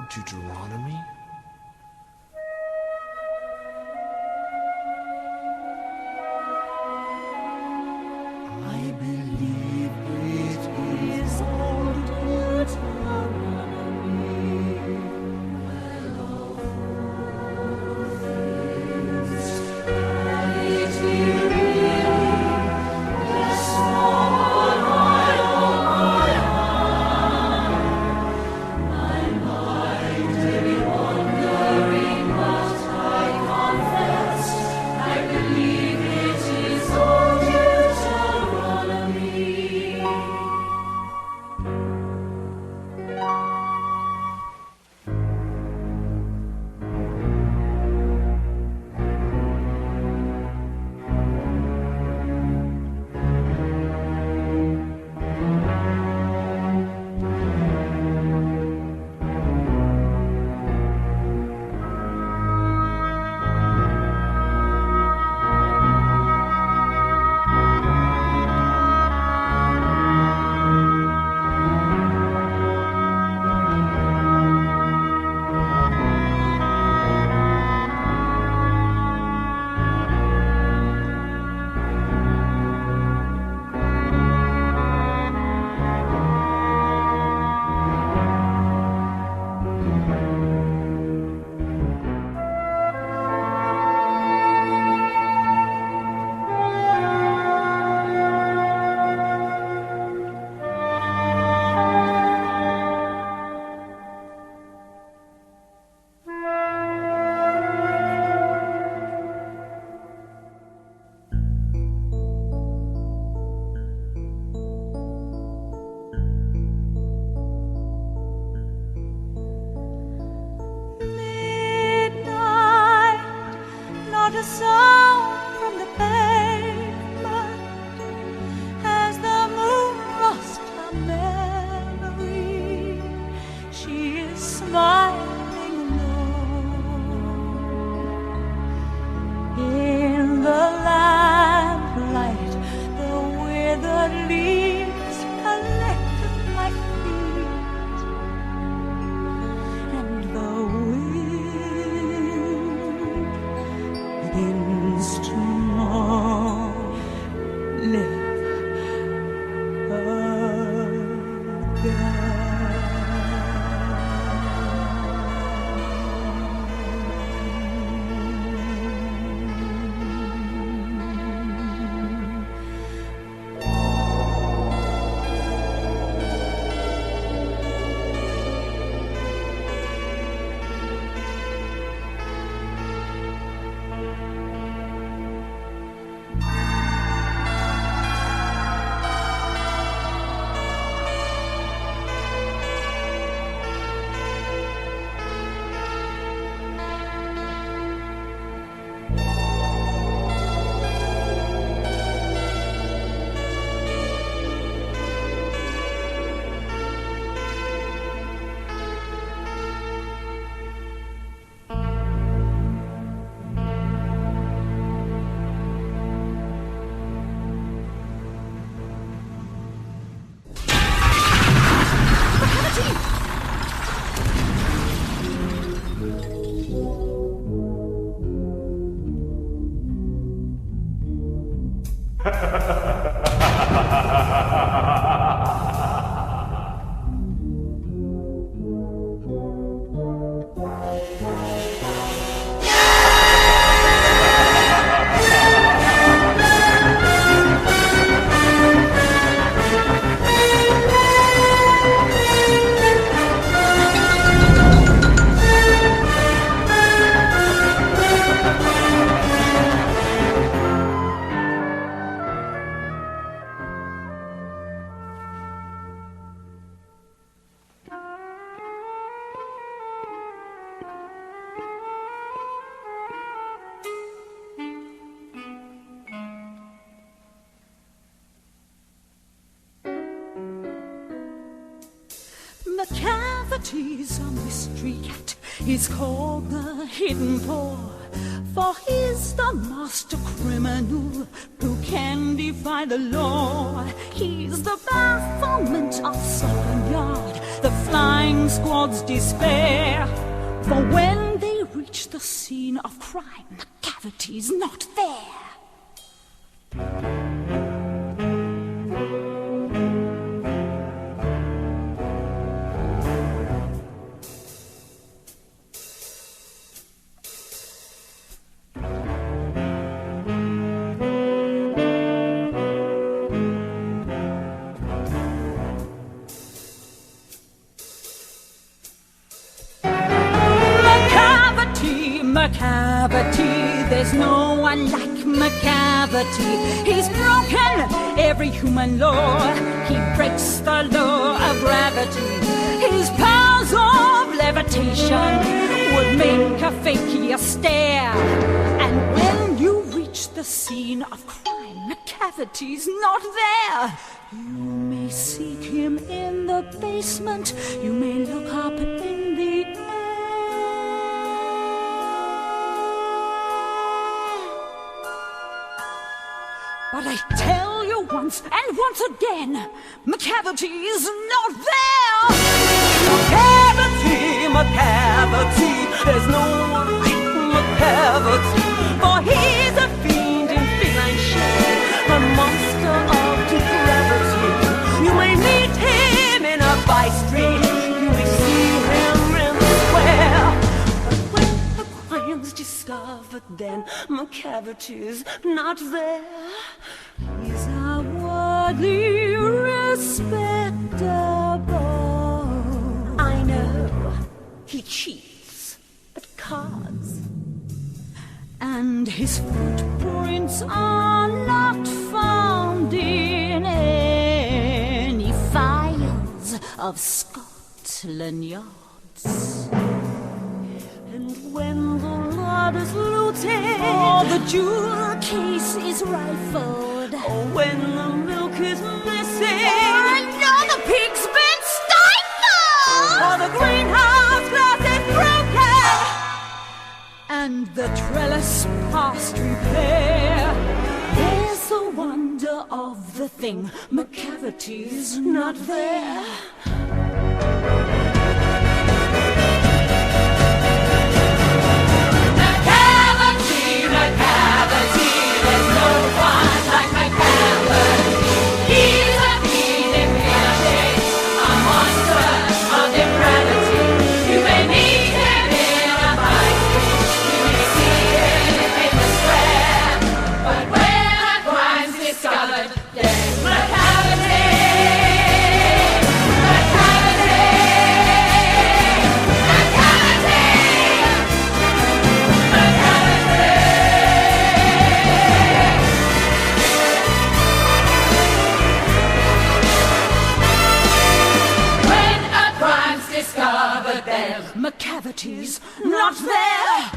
Deuteronomy? I believe it is old Deuteronomy. Well, of things, and it really, yes, Lord, my mind may be wandering, but I confess I believe it is old Deuteronomy. Midnight, not a sound from the pavement, as the moon lost her memory. She is smiling alone in the lamplight. The withered leaves collect at my feet, and the wind begins to live the cavities on the street is called the hidden paw, for he's the master criminal who can defy the law. He's the bafflement of Scotland Yard, the flying squad's despair. For when they reach the scene of crime, the cavity's not there. McCavity, there's no one like McCavity. He's broken every human law. He breaks the law of gravity. His powers of levitation would make a fakir stare. And when you reach the scene of crime, McCavity's not there. You may seek him in the basement. You may look up in the air. But I tell you once and once again, McCavity is not there! McCavity, McCavity, there's no one like McCavity. For he's a fiend in feline shape, a monster of depravity. You may meet him in a by-street, you may see him in the square. But when the crime's discovered, then McCavity's not there. He's outwardly respectable. I know he cheats at cards, and his footprints are not found in any files of Scotland Yards. And when the lot is looted, or the jewel case is rifled, or when the milk is missing, or another pig's been stifled, or the greenhouse glass is broken, and the trellis past repair, there's the wonder of the thing, McCavity's not there. McCavity's not there!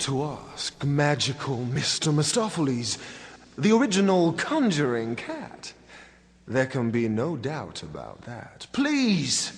to ask, magical Mr. Mistopheles, the original conjuring cat. There can be no doubt about that. Please,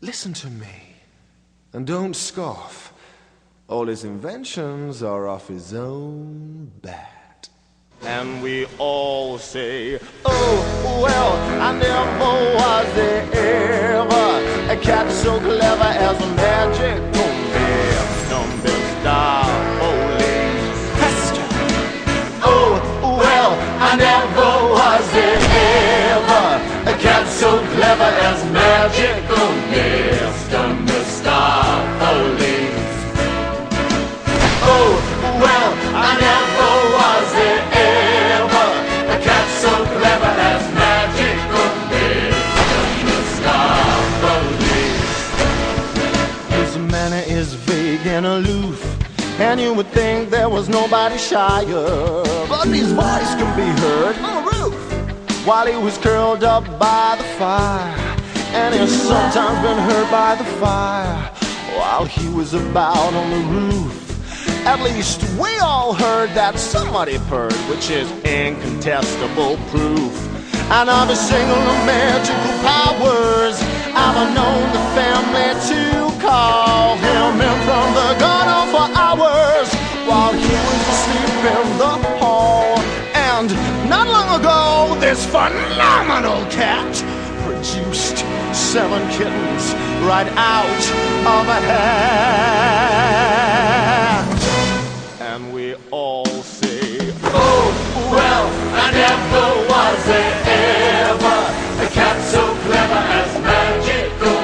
listen to me, and don't scoff. All his inventions are off his own bat. And we all say, oh, well, I never was ever a cat so clever as a magical Mr. Question. Oh, well, I never was ever a cat so clever as magical Mr. Oh, well, I never was ever a cat so clever as magical Mr. His manner is vague and aloof, and you would think there was nobody shyer, but his voice can be heard on the roof while he was curled up by the fire, and he's sometimes been heard by the fire while he was about on the roof. At least we all heard that somebody purred, which is incontestable proof. And of his single magical powers, I've known the family to call him in from the garden for hours while he was asleep in the hall. And not long ago, this phenomenal cat produced 7 kittens right out of a hat. And we all say, oh, well, I never was ever a cat so clever as magical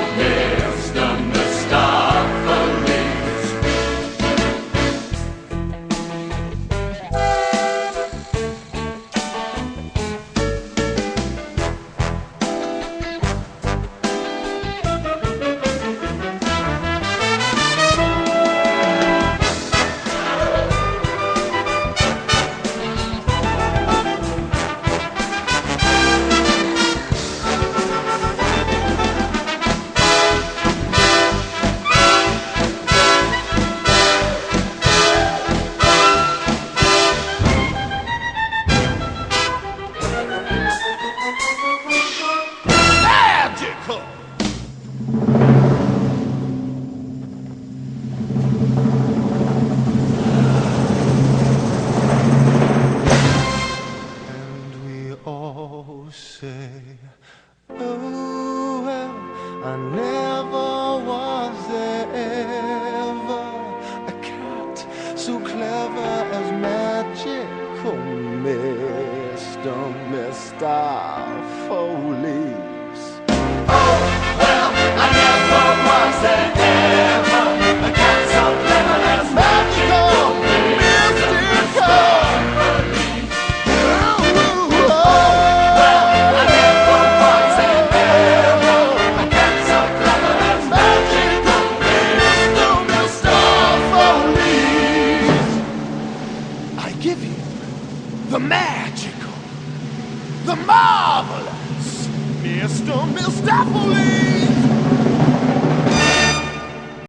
Mr. Foley's. Oh, well, I never was ever a cat so clever as magical Mr. The magical, the marvelous Mr. Mistopheles.